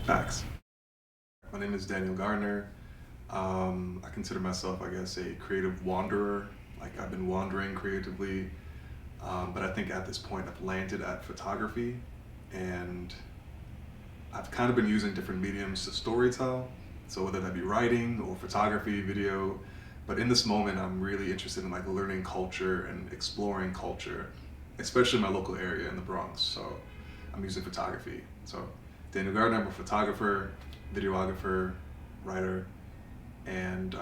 Facts. My name is Daniel Gardner. I consider myself, I guess, a creative wanderer. Like I've been wandering creatively, but I think at this point I've landed at photography, and I've kind of been using different mediums to storytell. So whether that be writing or photography, video, but in this moment I'm really interested in like learning culture and exploring culture, especially in my local area in the Bronx. So I'm using photography. So Daniel Gardner, I'm a photographer, videographer, writer, and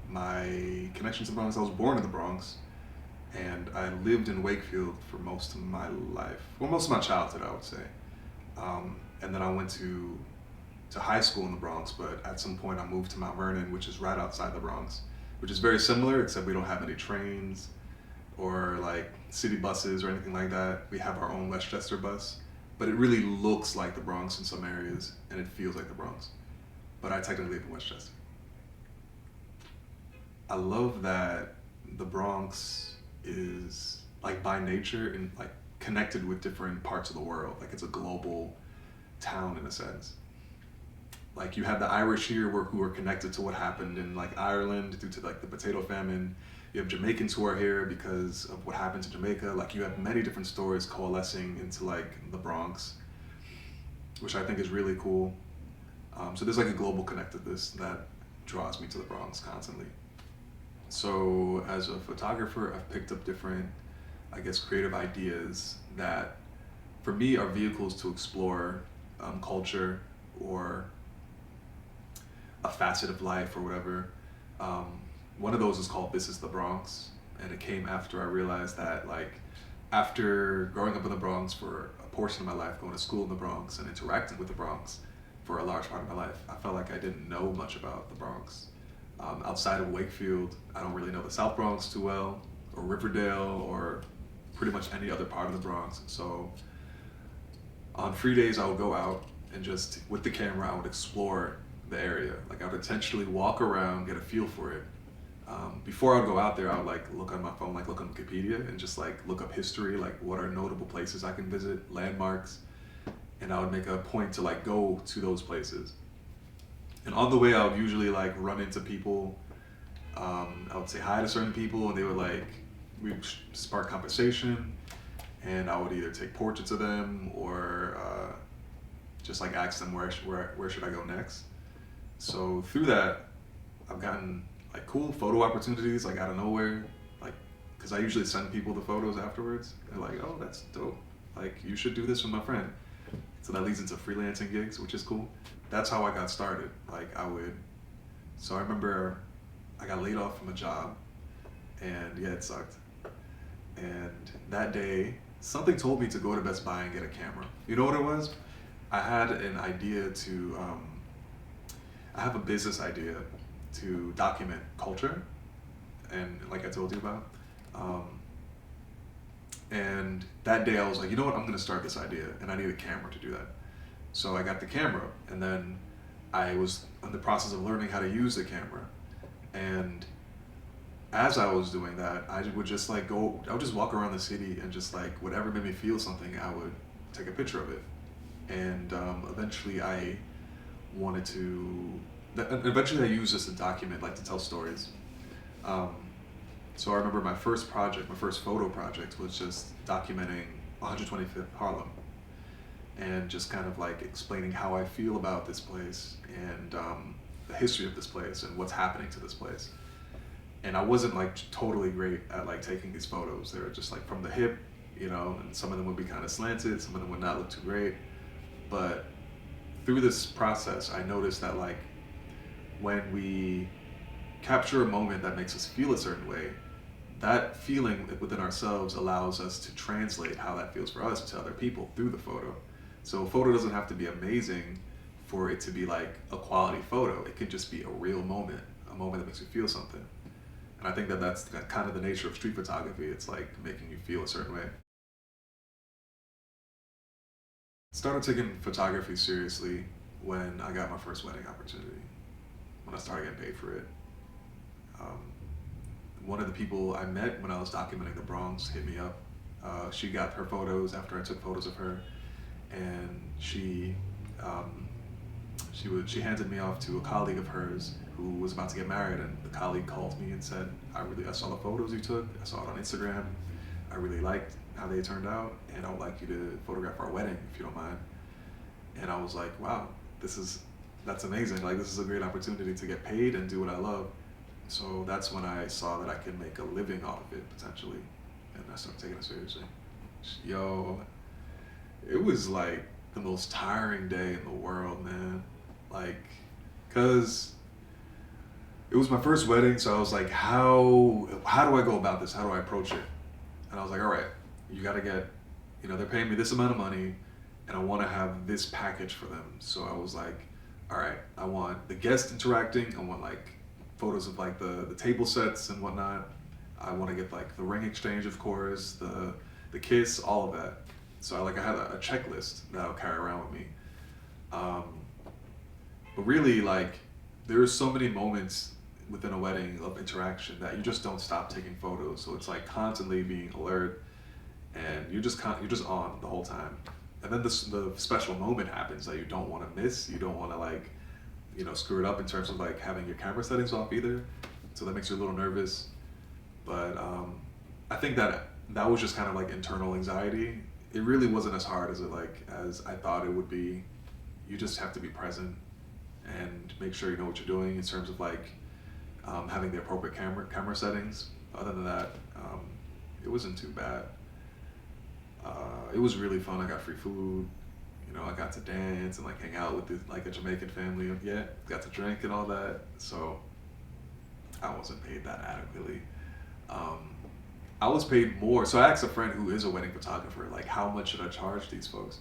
my connection to the Bronx, I was born in the Bronx, and I lived in Wakefield for most of my life, well, most of my childhood, I would say. And then I went to high school in the Bronx, but at some point I moved to Mount Vernon, which is right outside the Bronx, which is very similar, except we don't have any trains or like city buses or anything like that. We have our own Westchester bus, but it really looks like the Bronx in some areas, and it feels like the Bronx. But I technically live in Westchester. I love that the Bronx is like by nature and like connected with different parts of the world. Like it's a global town in a sense. Like you have the Irish here who are connected to what happened in like Ireland due to like the potato famine. You have Jamaicans who are here because of what happened to Jamaica. Like you have many different stories coalescing into like the Bronx, which I think is really cool. So there's like a global connectedness that draws me to the Bronx constantly. So as a photographer, I've picked up different, I guess, creative ideas that for me are vehicles to explore culture or a facet of life or whatever. One of those is called This is the Bronx, and it came after I realized that like after growing up in the Bronx for a portion of my life, going to school in the Bronx and interacting with the Bronx for a large part of my life, I felt like I didn't know much about the Bronx. Outside of Wakefield, I don't really know the South Bronx too well, or Riverdale, or pretty much any other part of the Bronx. So on free days, I would go out and just with the camera, I would explore the area. Like I would intentionally walk around, get a feel for it. Before I would go out there, I would like look on my phone, like look on Wikipedia, and just like look up history, like what are notable places I can visit, landmarks, and I would make a point to like go to those places. And on the way, I would usually like run into people. I would say hi to certain people, and they would like we would spark conversation, and I would either take portraits of them or just like ask them where should I go next. So through that, I've gotten like cool photo opportunities like out of nowhere, like because I usually send people the photos afterwards. They're like, oh, that's dope. Like you should do this with my friend. So that leads into freelancing gigs, which is cool. That's how I got started. Like so I remember I got laid off from a job, and yeah, it sucked. And that day, something told me to go to Best Buy and get a camera. You know what it was? I had an idea I have a business idea to document culture, and like I told you about. Um, and that day I was like, you know what, I'm gonna start this idea, and I need a camera to do that. So I got the camera, and then I was in the process of learning how to use the camera. And as I was doing that, I would just like I would just walk around the city and just like whatever made me feel something, I would take a picture of it. And eventually I wanted to, eventually I used this to document, like to tell stories. Um, so I remember my first project, my first photo project was just documenting 125th Harlem and just kind of like explaining how I feel about this place and the history of this place and what's happening to this place. And I wasn't like totally great at like taking these photos. They were just like from the hip, you know, and some of them would be kind of slanted, some of them would not look too great. But through this process, I noticed that like when we capture a moment that makes us feel a certain way, that feeling within ourselves allows us to translate how that feels for us to other people through the photo. So a photo doesn't have to be amazing for it to be like a quality photo. It could just be a real moment, a moment that makes you feel something. And I think that that's kind of the nature of street photography. It's like making you feel a certain way. Started taking photography seriously when I got my first wedding opportunity, when I started getting paid for it. Um, One of the people I met when I was documenting the Bronx hit me up. She got her photos after I took photos of her, and she She handed me off to a colleague of hers who was about to get married, and the colleague called me and said, I saw the photos you took, I saw it on Instagram, I really liked how they turned out, and I would like you to photograph our wedding if you don't mind. And I was like, wow, that's amazing. Like, this is a great opportunity to get paid and do what I love. So that's when I saw that I could make a living off of it potentially, and I started taking it seriously. Yo, it was like the most tiring day in the world, man. Like, cause it was my first wedding, so I was like, how do I go about this? How do I approach it? And I was like, all right, you gotta get, they're paying me this amount of money, and I want to have this package for them. So I was like, all right, I want the guest interacting. I want like photos of like the table sets and whatnot. I want to get like the ring exchange, of course, the kiss, all of that. So I had a checklist that I'll carry around with me. But really, like, there are so many moments within a wedding of interaction that you just don't stop taking photos. So it's like constantly being alert, and you're just on the whole time. And then the special moment happens that you don't want to miss. You don't want to like, screw it up in terms of like having your camera settings off either. So that makes you a little nervous. But I think that was just kind of like internal anxiety. It really wasn't as hard as I thought it would be. You just have to be present and make sure you know what you're doing in terms of like having the appropriate camera settings. Other than that, it wasn't too bad. It was really fun. I got free food. I got to dance and like hang out with a Jamaican family. Yeah, got to drink and all that. So I wasn't paid that adequately. I was paid more. So I asked a friend who is a wedding photographer, like, how much should I charge these folks?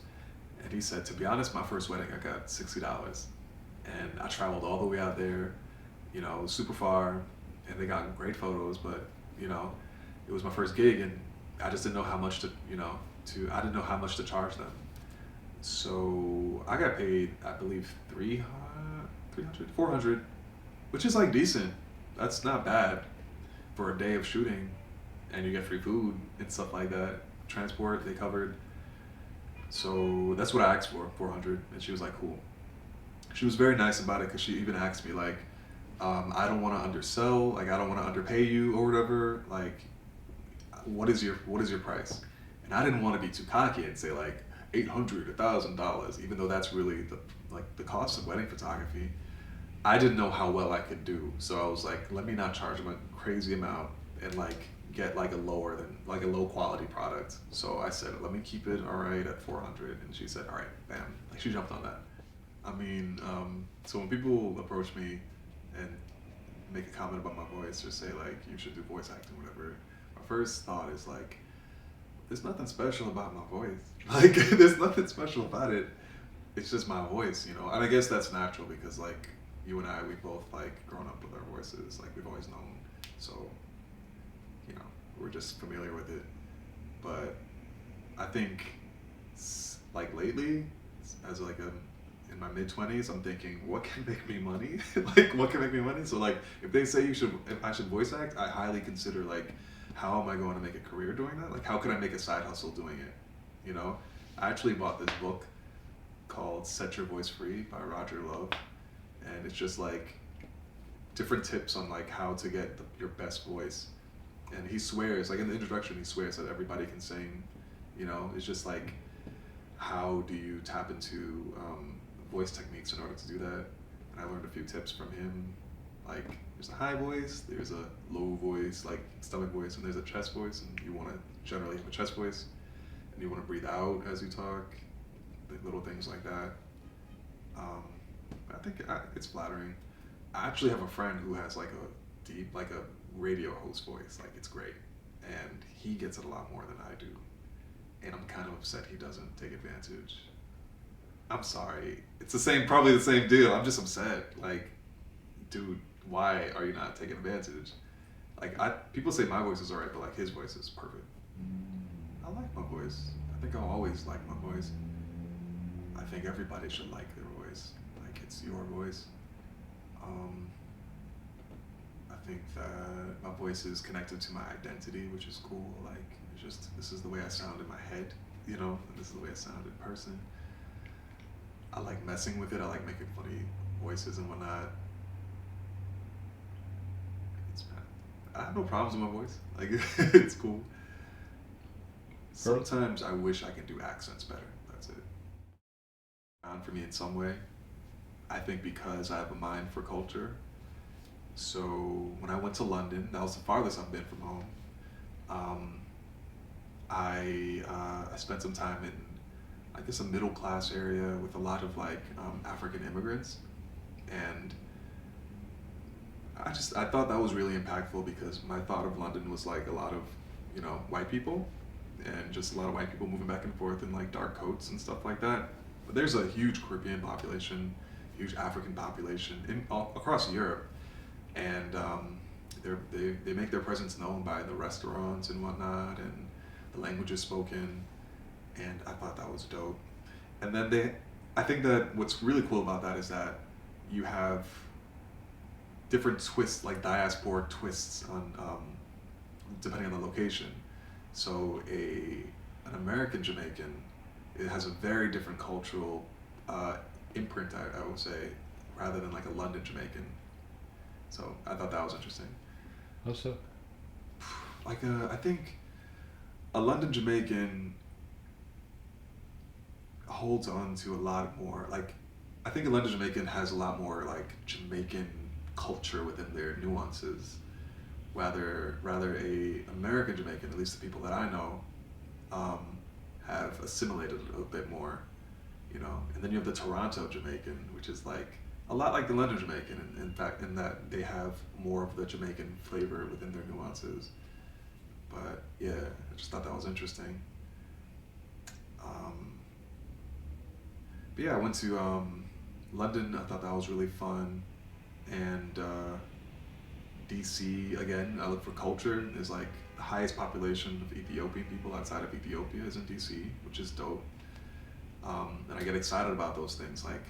And he said, to be honest, my first wedding, I got $60. And I traveled all the way out there, super far, and they got great photos, but, it was my first gig, and I just didn't know how much I didn't know how much to charge them. So I got paid, I believe, 400, which is like decent. That's not bad for a day of shooting, and you get free food and stuff like that. Transport, they covered. So that's what I asked for, 400, and she was like, cool. She was very nice about it, because she even asked me like, I don't want to undersell, like I don't want to underpay you or whatever. Like, what is your price? And I didn't want to be too cocky and say like $800, $1,000, even though that's really the cost of wedding photography. I didn't know how well I could do, so I was like, let me not charge them a crazy amount and like get like a low quality product. So I said, let me keep it all right at 400, and she said, all right, bam, like she jumped on that. I mean, so when people approach me and make a comment about my voice or say like you should do voice acting, whatever, my first thought is like, there's nothing special about my voice. Like, there's nothing special about it. It's just my voice, And I guess that's natural because like you and I, we've both like grown up with our voices. Like we've always known. So, we're just familiar with it. But I think like lately, as like in my mid-20s, I'm thinking, what can make me money? Like, what can make me money? So like, if they say if I should voice act, I highly consider like, how am I going to make a career doing that? Like, how can I make a side hustle doing it? I actually bought this book called Set Your Voice Free by Roger Love. And it's just like different tips on like how to get your best voice. And he swears, like in the introduction, he swears that everybody can sing. It's just like, how do you tap into voice techniques in order to do that? And I learned a few tips from him. Like, there's a high voice, there's a low voice, like stomach voice, and there's a chest voice, and you want to generally have a chest voice, and you want to breathe out as you talk, little things like that. I think it's flattering. I actually have a friend who has like a deep, like a radio host voice, like it's great, and he gets it a lot more than I do, and I'm kind of upset he doesn't take advantage. I'm sorry, it's probably the same deal. I'm just upset, like, dude, why are you not taking advantage? Like, people say my voice is alright, but like his voice is perfect. I like my voice. I think I'll always like my voice. I think everybody should like their voice. Like, it's your voice. I think that my voice is connected to my identity, which is cool. Like, it's just, this is the way I sound in my head, and this is the way I sound in person. I like messing with it. I like making funny voices and whatnot. It's, I have no problems with my voice. Like it's cool. Sometimes I wish I could do accents better. That's it. For me in some way. I think because I have a mind for culture. So when I went to London, that was the farthest I've been from home. Um, I spent some time in, I guess, a middle class area with a lot of like African immigrants, and I thought that was really impactful because my thought of London was like a lot of, white people, and just a lot of white people moving back and forth in like dark coats and stuff like that. But there's a huge Caribbean population, huge African population across Europe, and they make their presence known by the restaurants and whatnot, and the languages spoken, and I thought that was dope. And then I think that what's really cool about that is that you have different twists, like diasporic twists on depending on the location. So an American Jamaican, it has a very different cultural imprint, I would say, rather than like a London Jamaican. So I thought that was interesting. How so? Like I think a London Jamaican holds on to a lot more. Like I think a London Jamaican has a lot more like Jamaican culture within their nuances. Rather a American Jamaican, at least the people that I know, have assimilated a little bit more, And then you have the Toronto Jamaican, which is like a lot like the London Jamaican, in fact, in that they have more of the Jamaican flavor within their nuances. But yeah, I just thought that was interesting. But yeah, I went to London. I thought that was really fun, and DC again. I look for culture. There's like the highest population of Ethiopian people outside of Ethiopia is in DC, which is dope. And I get excited about those things, like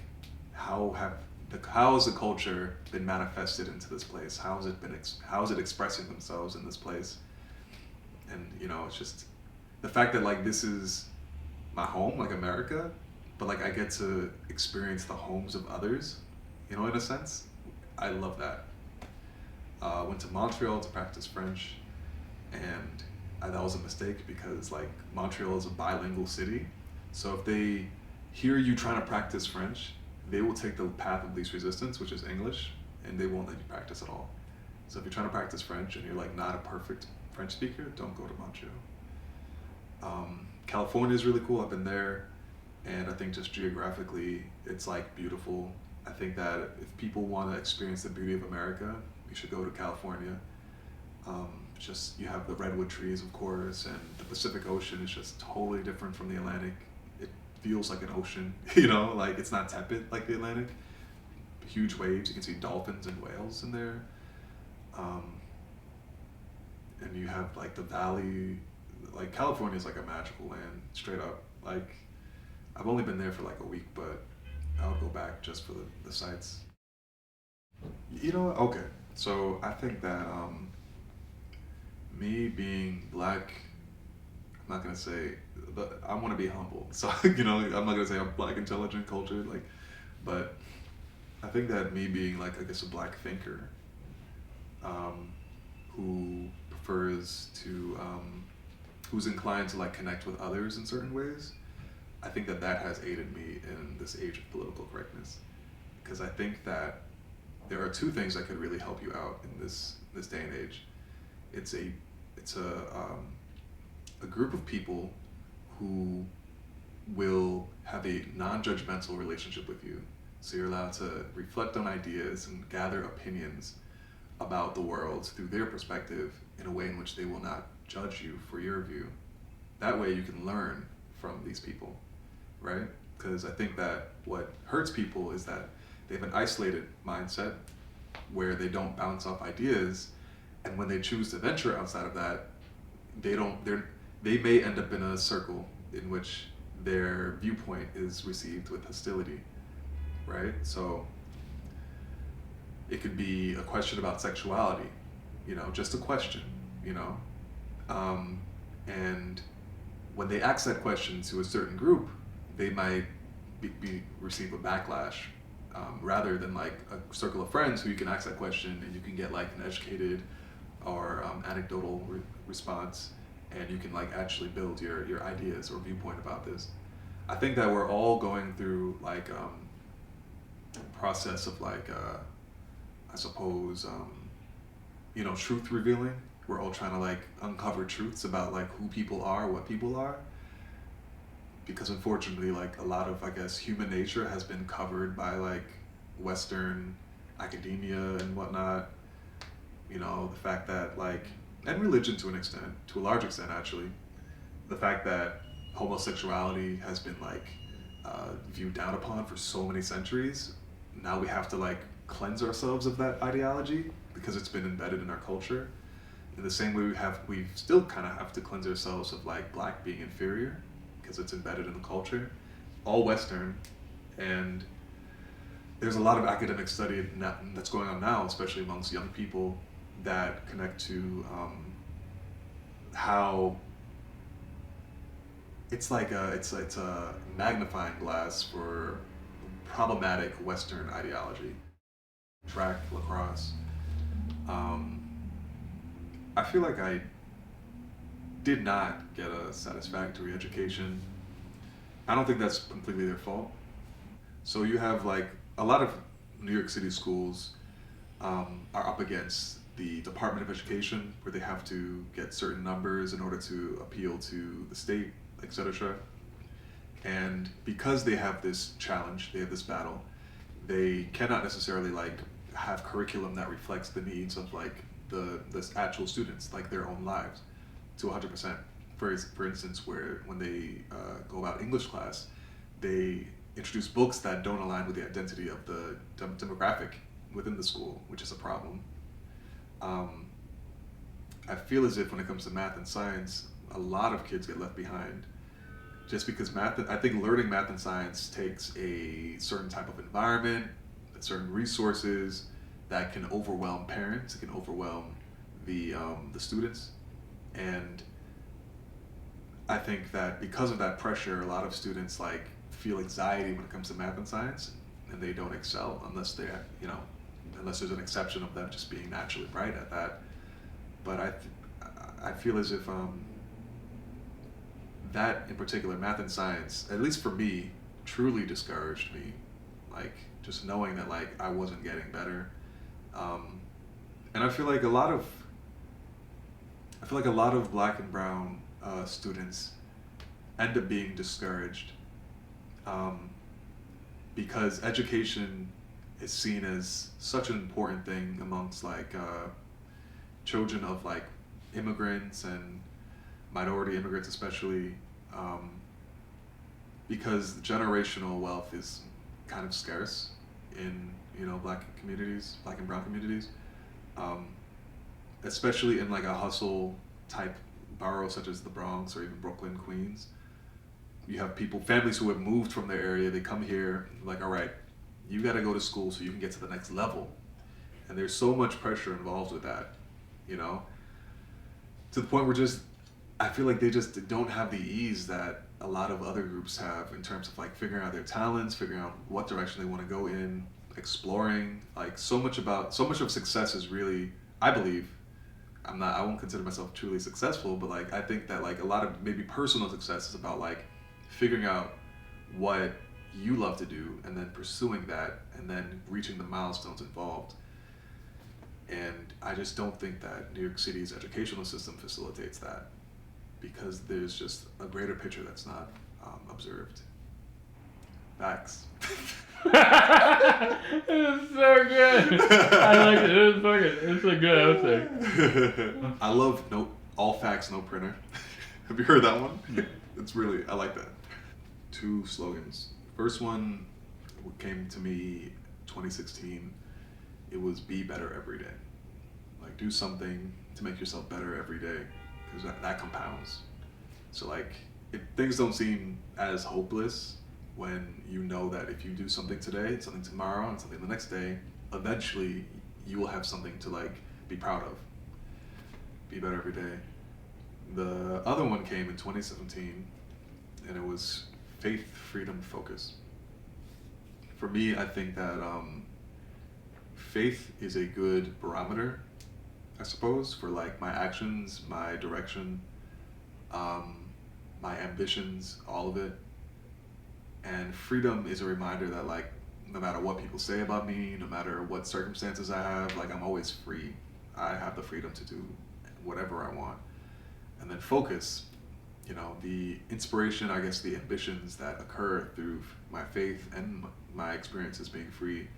how has the culture been manifested into this place? How is it expressing themselves in this place? And it's just the fact that like this is my home, like America, but like I get to experience the homes of others, in a sense. I love that. Went to Montreal to practice French, and that was a mistake because like Montreal is a bilingual city, so if they hear you trying to practice French, they will take the path of least resistance, which is English, and they won't let you practice at all. So if you're trying to practice French and you're like not a perfect French speaker, don't go to Montreal. California is really cool. I've been there, and I think just geographically, it's like beautiful. I think that if people want to experience the beauty of America, you should go to California. Just you have the redwood trees, of course, and the Pacific Ocean is just totally different from the Atlantic. It feels like an ocean, like it's not tepid like the Atlantic. Huge waves. You can see dolphins and whales in there. And you have like the valley. Like California is like a magical land, straight up. Like I've only been there for like a week, but I'll go back just for the sights. Okay. So I think that me being black, I'm not gonna say, but I want to be humble. So I'm not gonna say I'm black, intelligent, cultured, like, but I think that me being like, I guess, a black thinker, who prefers to, who's inclined to like connect with others in certain ways, I think that has aided me in this age of political correctness, because I think that there are two things that could really help you out in this day and age. It's a group of people who will have a non-judgmental relationship with you. So you're allowed to reflect on ideas and gather opinions about the world through their perspective in a way in which they will not judge you for your view. That way you can learn from these people, right? Because I think that what hurts people is that they have an isolated mindset where they don't bounce off ideas, and when they choose to venture outside of that, they may end up in a circle in which their viewpoint is received with hostility, right? So it could be a question about sexuality, just a question, and when they ask that question to a certain group, they might receive a backlash, rather than like a circle of friends who you can ask that question and you can get like an educated or anecdotal response, and you can like actually build your ideas or viewpoint about this. I think that we're all going through like a process of like I suppose truth revealing. We're all trying to like uncover truths about like who people are, what people are, because unfortunately like a lot of, I guess, human nature has been covered by like Western academia and whatnot. The fact that like, and religion to an extent, to a large extent actually, the fact that homosexuality has been like viewed down upon for so many centuries. Now we have to like cleanse ourselves of that ideology because it's been embedded in our culture. In the same way we still kind of have to cleanse ourselves of like black being inferior because it's embedded in the culture, all Western. And there's a lot of academic study that's going on now, especially amongst young people, that connect to how it's like it's a magnifying glass for problematic Western ideology. Track, lacrosse. I feel like I did not get a satisfactory education. I don't think that's completely their fault. So you have like a lot of New York City schools are up against the Department of Education, where they have to get certain numbers in order to appeal to the state, etc. And because they have this challenge, they have this battle, they cannot necessarily like have curriculum that reflects the needs of like the actual students, like their own lives, to 100%. For instance, when they go about English class, they introduce books that don't align with the identity of the demographic within the school, which is a problem. I feel as if when it comes to math and science, a lot of kids get left behind just because I think learning math and science takes a certain type of environment, certain resources that can overwhelm parents, it can overwhelm the students. And I think that because of that pressure, a lot of students like feel anxiety when it comes to math and science, and they don't excel unless unless there's an exception of them just being naturally bright at that. But I feel as if that in particular, math and science, at least for me, truly discouraged me. Like just knowing that like I wasn't getting better, and I feel like a lot of black and brown students end up being discouraged because education is seen as such an important thing amongst like children of like immigrants and minority immigrants especially, because generational wealth is kind of scarce in black and brown communities, especially in like a hustle type borough such as the Bronx or even Brooklyn, Queens. You have families who have moved from their area, they come here like, all right, you got to go to school so you can get to the next level. And there's so much pressure involved with that, to the point where I feel like they just don't have the ease that a lot of other groups have in terms of like figuring out their talents, figuring out what direction they want to go in, exploring. Like so much of success is really, I believe, I won't consider myself truly successful, but like I think that like a lot of maybe personal success is about like figuring out what you love to do and then pursuing that and then reaching the milestones involved. And I just don't think that New York City's educational system facilitates that, because there's just a greater picture that's not observed. Facts. It's so good. I like it. It's a good outtake. I love all facts, no printer. Have you heard that one? I like that. 2 slogans. First one came to me 2016. It was be better every day. Like do something to make yourself better every day, because that compounds. So like things don't seem as hopeless when you know that if you do something today, something tomorrow, and something the next day, eventually you will have something to like be proud of. Be better every day. The other one came in 2017, and it was faith, freedom, focus. for me, I think that faith is a good barometer, I suppose, for like my actions, my direction, um, my ambitions, all of it. And freedom is a reminder that like no matter what people say about me, no matter what circumstances I have, like I'm always free. I have the freedom to do whatever I want. And then focus, the inspiration, I guess the ambitions that occur through my faith and my experiences being free,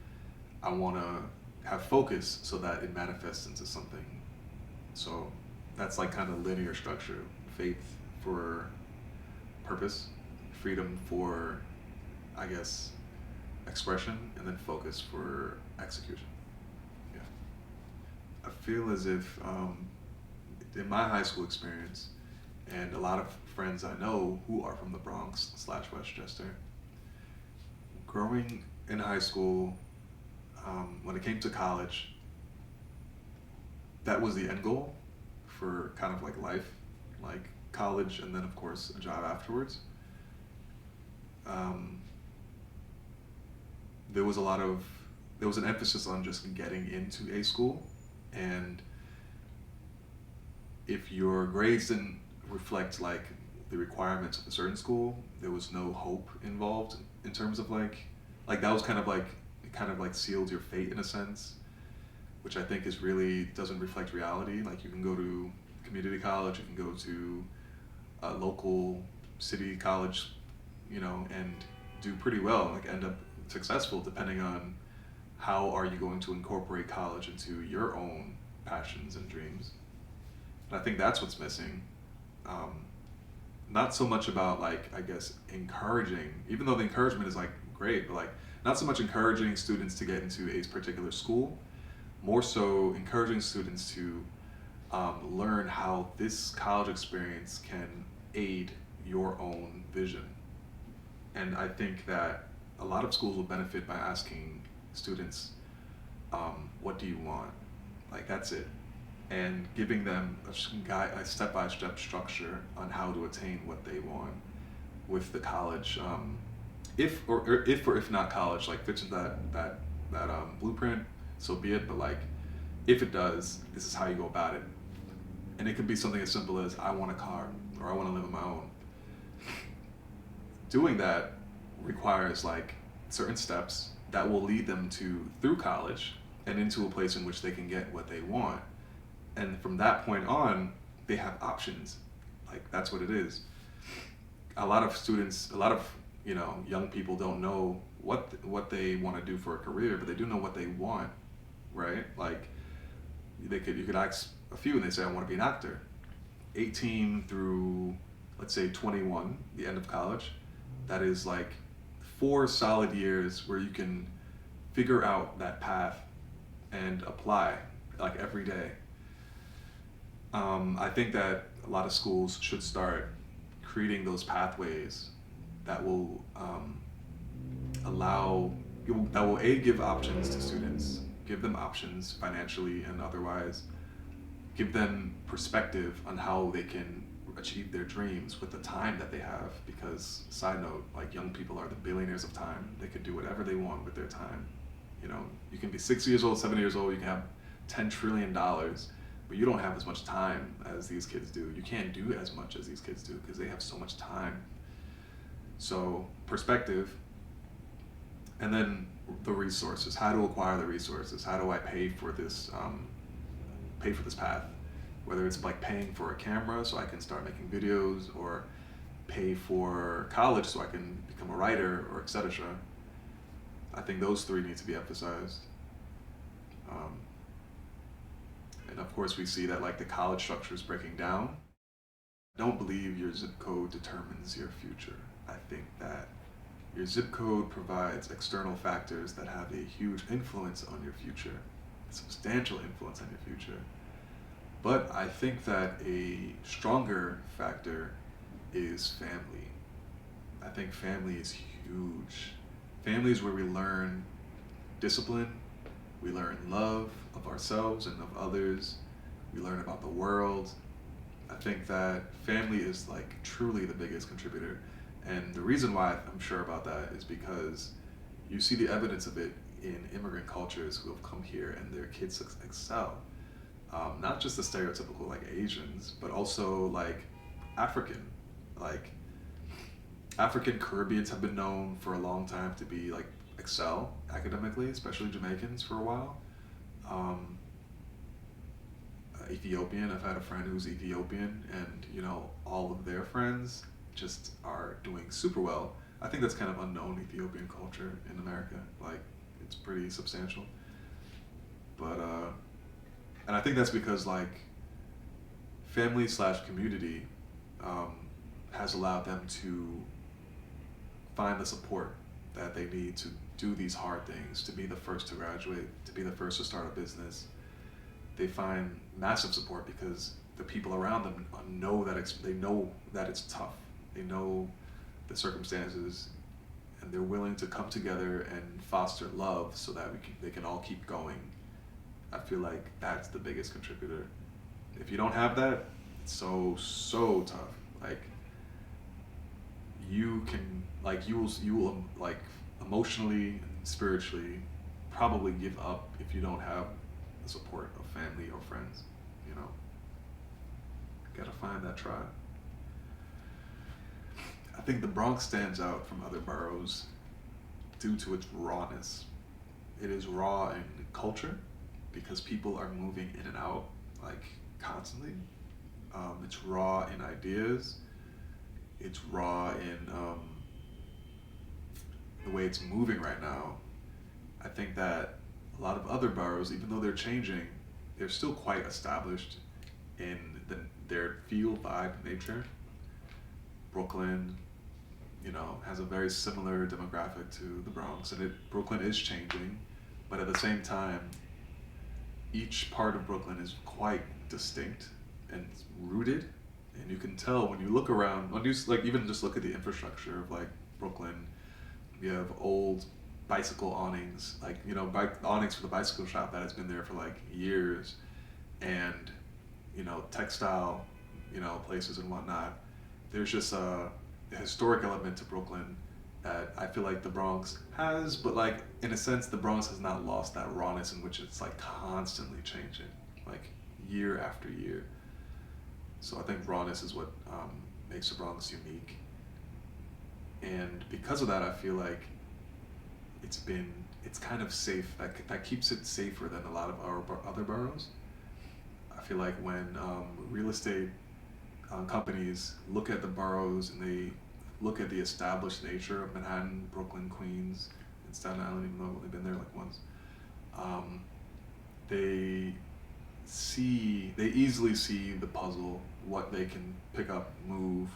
I want to have focus so that it manifests into something. So that's like kind of linear structure. Faith for purpose, freedom for, I guess, expression, and then focus for execution. Yeah. I feel as if in my high school experience, and a lot of friends I know who are from the Bronx / Westchester, growing in high school, when it came to college, that was the end goal for kind of like life, like college, and then of course a job afterwards. Um, there was an emphasis on just getting into a school, and if your grades didn't reflect like the requirements of a certain school, there was no hope involved in terms of like that was kind of like it kind of like sealed your fate in a sense, which I think is really doesn't reflect reality. Like you can go to community college, you can go to a local city college, and do pretty well, like end up successful depending on how are you going to incorporate college into your own passions and dreams. And I think that's what's missing. Not so much about like, I guess, encouraging, even though the encouragement is like great, but like not so much encouraging students to get into a particular school, more so encouraging students to learn how this college experience can aid your own vision. And I think that a lot of schools will benefit by asking students, what do you want? Like that's it. And giving them a step-by-step structure on how to attain what they want with the college. If not college, like fits into that blueprint, so be it. But like, if it does, this is how you go about it. And it could be something as simple as I want a car or I want to live on my own. Doing that requires like certain steps that will lead them through college and into a place in which they can get what they want. And from that point on, they have options. Like that's what it is. A lot of young people don't know what they want to do for a career, but they do know what they want, right? Like you could ask a few and they say I want to be an actor. 18 through let's say 21, the end of college, that is like 4 solid years where you can figure out that path and apply like every day. I think that a lot of schools should start creating those pathways that will give options to students, give them options financially and otherwise, give them perspective on how they can achieve their dreams with the time that they have, because side note, like young people are the billionaires of time. They could do whatever they want with their time. You can be 6 years old, 7 years old, you can have $10 trillion, but you don't have as much time as these kids do. You can't do as much as these kids do because they have so much time. So perspective, and then the resources, how to acquire the resources, how do I pay for this path, whether it's like paying for a camera so I can start making videos, or pay for college so I can become a writer, or etc. I think those 3 need to be emphasized. And of course we see that like the college structure is breaking down. I don't believe your zip code determines your future. I think that your zip code provides external factors that have a huge influence on your future, a substantial influence on your future. But I think that a stronger factor is family. I think family is huge. Family is where we learn discipline, we learn love of ourselves and of others, we learn about the world. I think that family is like truly the biggest contributor. And the reason why I'm sure about that is because you see the evidence of it in immigrant cultures who have come here and their kids excel. Not just the stereotypical like Asians, but also like African, like African Caribbeans have been known for a long time to be like excel academically, especially Jamaicans for a while. Um, Ethiopian, I've had a friend who's Ethiopian, and you know all of their friends just are doing super well. I think that's kind of unknown Ethiopian culture in America. Like it's pretty substantial, but and I think that's because like family slash community um, has allowed them to find the support that they need to do these hard things, to be the first to graduate, to be the first to start a business. They find massive support because the people around them know that they know that it's tough. They know the circumstances, and they're willing to come together and foster love so that they can all keep going. I feel like that's the biggest contributor. If you don't have that, it's so tough. Like you can you will like emotionally and spiritually probably give up if you don't have the support of family or friends. You know, gotta find that tribe. I think the Bronx stands out from other boroughs due to its rawness. It is raw in culture because people are moving in and out like constantly. It's raw in ideas. It's raw in the way it's moving right now. I think that a lot of other boroughs, even though they're changing, they're still quite established in their feel, vibe, nature. Brooklyn, you know, has a very similar demographic to the Bronx, and Brooklyn is changing, but at the same time, each part of Brooklyn is quite distinct and rooted, and you can tell when you look around, when you like even just look at the infrastructure of like Brooklyn. You have old bicycle awnings, like you know, awnings for the bicycle shop that has been there for like years, and you know, textile, you know, places and whatnot. There's just a historic element to Brooklyn that I feel like the Bronx has, but like in a sense, the Bronx has not lost that rawness in which it's like constantly changing, like year after year. So I think rawness is what makes the Bronx unique, and because of that, I feel like it's kind of safe. That keeps it safer than a lot of our other boroughs. I feel like when real estate companies look at the boroughs and they look at the established nature of Manhattan, Brooklyn, Queens, and Staten Island, even though I've only been there like once, they easily see the puzzle, what they can pick up, move,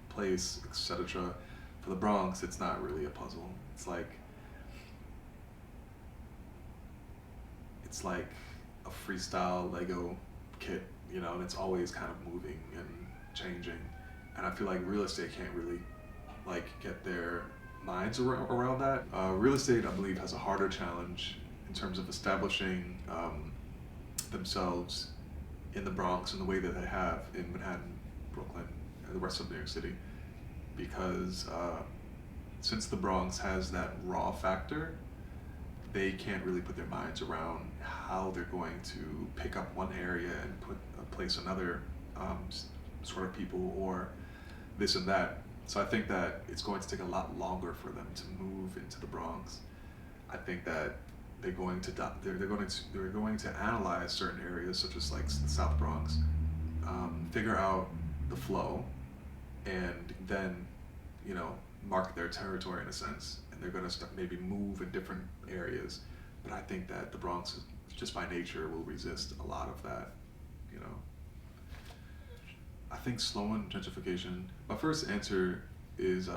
place, etc. For the Bronx, it's not really a puzzle. It's like a freestyle Lego kit, you know, and it's always kind of moving and changing. And I feel like real estate can't really like get their minds around that. Real estate, I believe, has a harder challenge in terms of establishing themselves in the Bronx in the way that they have in Manhattan, Brooklyn, and the rest of New York City, because since the Bronx has that raw factor, they can't really put their minds around how they're going to pick up one area and place another sort of people or this and that. So I think that it's going to take a lot longer for them to move into the Bronx. I think that they're going to analyze certain areas such as like the South Bronx, figure out the flow, and then you know mark their territory in a sense, and they're going to maybe move in different areas. But I think that the Bronx, just by nature, will resist a lot of that. You know, I think slowing gentrification. My first answer is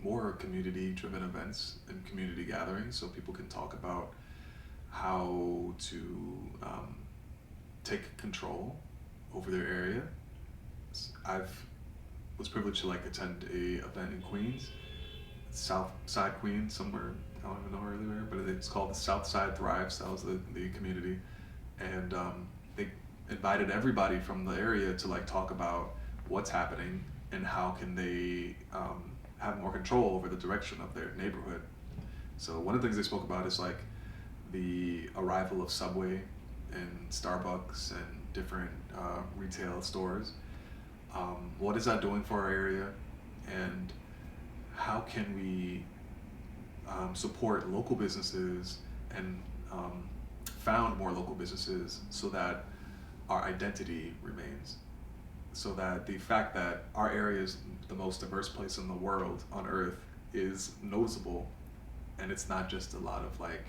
more community-driven events and community gatherings, so people can talk about how to take control over their area. I've was privileged to like attend a event in Queens, South Side Queens, somewhere, I don't even know where they were, but it's called the South Side Thrives. That was the community, and they invited everybody from the area to like talk about what's happening and how can they have more control over the direction of their neighborhood. So one of the things they spoke about is like the arrival of Subway and Starbucks and different retail stores. What is that doing for our area, and how can we support local businesses and found more local businesses so that our identity remains, so that the fact that our area is the most diverse place in the world on earth is noticeable, and it's not just a lot of like,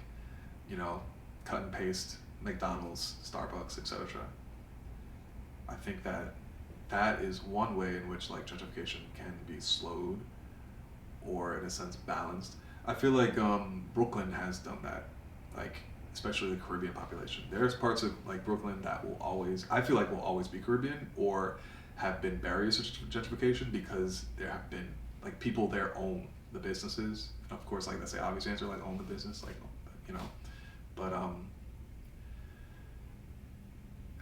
you know, cut and paste McDonald's, Starbucks, etc. I think that that is one way in which like gentrification can be slowed or in a sense balanced. I feel like Brooklyn has done that, like especially the Caribbean population. There's parts of like Brooklyn that will always, I feel like will always be Caribbean or have been barriers to gentrification because there have been like people there own the businesses. And of course, like that's the obvious answer, like own the business, like, you know, but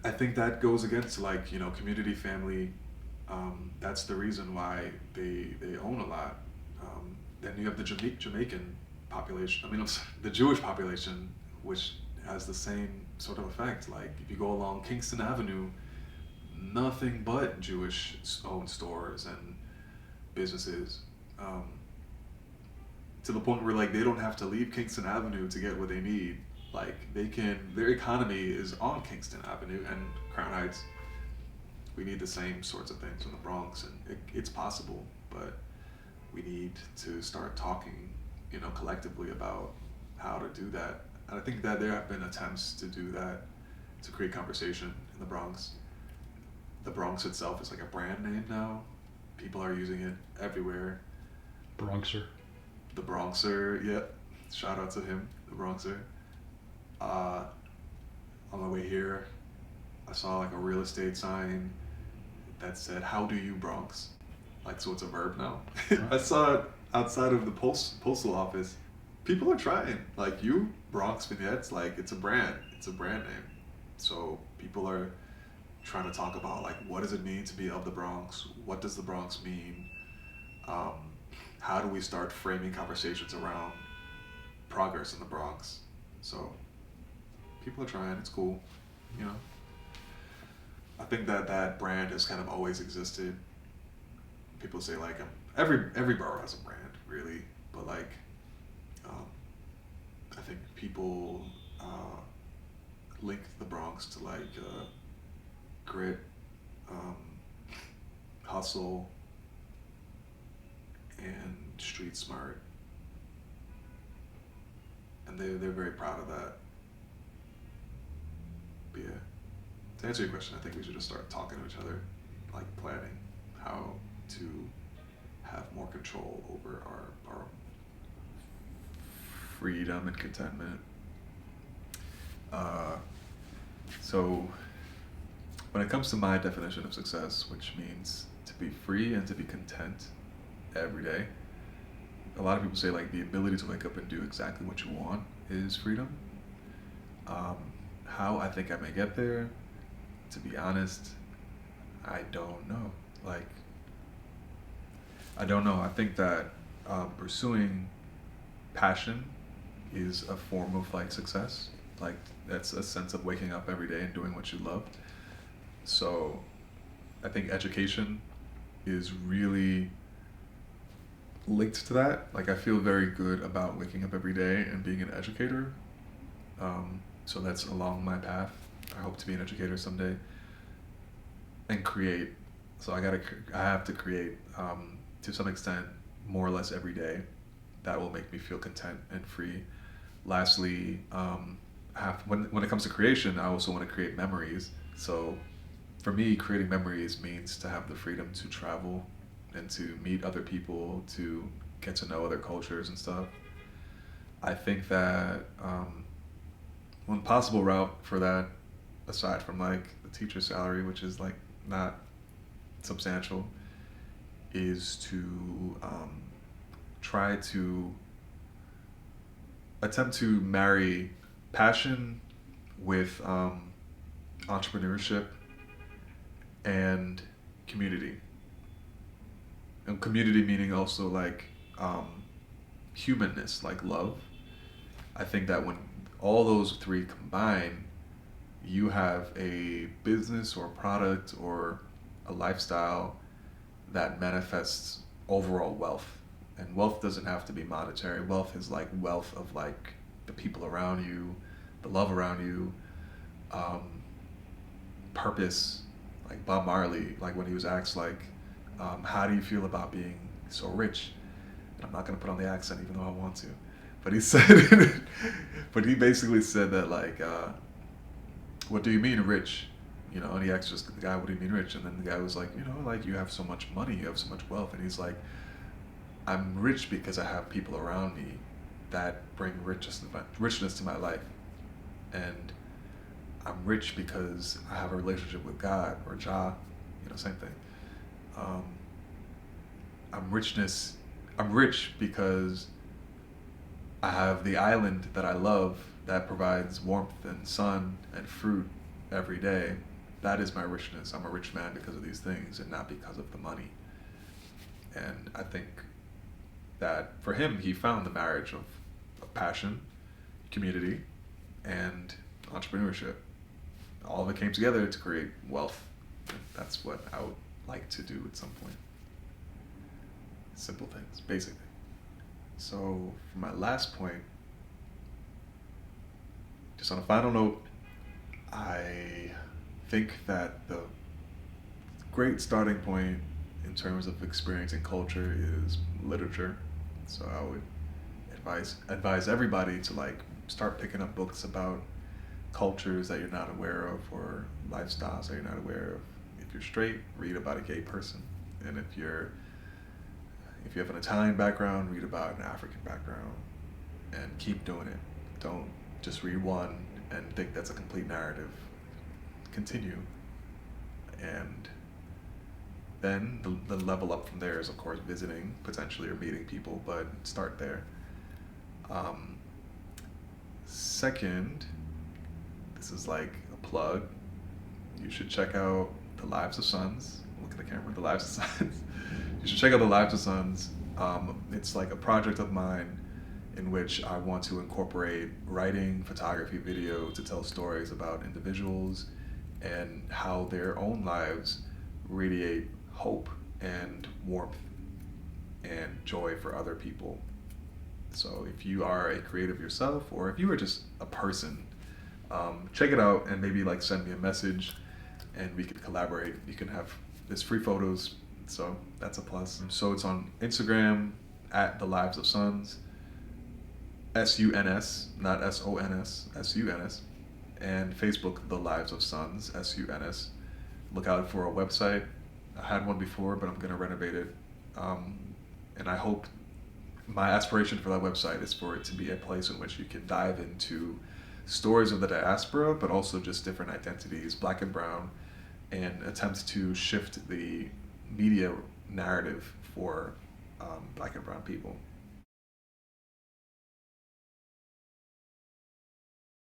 I think that goes against like, you know, community, family. That's the reason why they own a lot. Then you have the Jamaican population. I mean, the Jewish population, which has the same sort of effect. Like if you go along Kingston Avenue, nothing but Jewish-owned stores and businesses. To the point where like they don't have to leave Kingston Avenue to get what they need. Like they can, their economy is on Kingston Avenue and Crown Heights. We need the same sorts of things in the Bronx, and it's possible, but we need to start talking, you know, collectively about how to do that. And I think that there have been attempts to do that, to create conversation in the Bronx. The Bronx itself is like a brand name now. People are using it everywhere. Bronxer. The Bronxer, yeah. Shout out to him, the Bronxer. On my way here, I saw like a real estate sign that said, "How do you Bronx?" Like, so it's a verb now. I saw it outside of the postal office. People are trying. Like, you, Bronx Vignettes, like, it's a brand. It's a brand name. So people are trying to talk about, like, what does it mean to be of the Bronx? What does the Bronx mean? How do we start framing conversations around progress in the Bronx? So people are trying. It's cool, you know? I think that that brand has kind of always existed. People say like every borough has a brand, really, but like I think people link the Bronx to like grit, hustle, and street smart, and they're very proud of that. But yeah, to answer your question, I think we should just start talking to each other, like planning how to have more control over our freedom and contentment. So when it comes to my definition of success, which means to be free and to be content every day, a lot of people say like the ability to wake up and do exactly what you want is freedom. How I think I may get there, to be honest, I don't know. Like, I don't know. I think that pursuing passion is a form of like success. Like that's a sense of waking up every day and doing what you love. So I think education is really linked to that. Like I feel very good about waking up every day and being an educator. So that's along my path. I hope to be an educator someday and create. So I have to create to some extent, more or less every day. That will make me feel content and free. Lastly, when it comes to creation, I also want to create memories. So for me, creating memories means to have the freedom to travel and to meet other people, to get to know other cultures and stuff. I think that one possible route for that, aside from like the teacher salary, which is like not substantial, is to try to attempt to marry passion with entrepreneurship and community. And community meaning also like humanness, like love. I think that when all those three combine, you have a business or product or a lifestyle that manifests overall wealth. And wealth doesn't have to be monetary. Wealth is like wealth of like the people around you, the love around you, um, purpose. Like Bob Marley, like when he was asked like, how do you feel about being so rich? And I'm not gonna put on the accent even though I want to, but he said, but he basically said that like, what do you mean rich? You know, and he asked just the guy, what do you mean rich? And then the guy was like, you know, like you have so much money, you have so much wealth. And he's like, I'm rich because I have people around me that bring richness to my life. And I'm rich because I have a relationship with God or Jah, you know, same thing. Um, I'm rich because I have the island that I love that provides warmth and sun and fruit every day. That is my richness. I'm a rich man because of these things and not because of the money. And I think that for him, he found the marriage of passion, community, and entrepreneurship. All of it came together to create wealth. And that's what I would like to do at some point. Simple things, basic things. So for my last point, just on a final note, I think that the great starting point in terms of experiencing culture is literature. So I would advise everybody to like start picking up books about cultures that you're not aware of or lifestyles that you're not aware of. If you're straight, read about a gay person. And if you have an Italian background, read about an African background and keep doing it. Don't just read one and think that's a complete narrative. Continue. And then the level up from there is, of course, visiting potentially or meeting people, but start there. Second, this is like a plug. You should check out The Lives of Sons. Look at the camera, The Lives of Sons. You should check out The Lives of Sons. It's like a project of mine in which I want to incorporate writing, photography, video to tell stories about individuals and how their own lives radiate hope and warmth and joy for other people. So if you are a creative yourself, or if you are just a person, check it out and maybe like send me a message and we could collaborate. You can have this free photos, so that's a plus. So it's on Instagram at The Lives of Sons, SUNS, not SONS, SUNS, and Facebook, The Lives of Sons, SUNS. Look out for a website. I had one before, but I'm going to renovate it. And I hope my aspiration for that website is for it to be a place in which you can dive into stories of the diaspora, but also just different identities, black and brown, and attempt to shift the media narrative for black and brown people.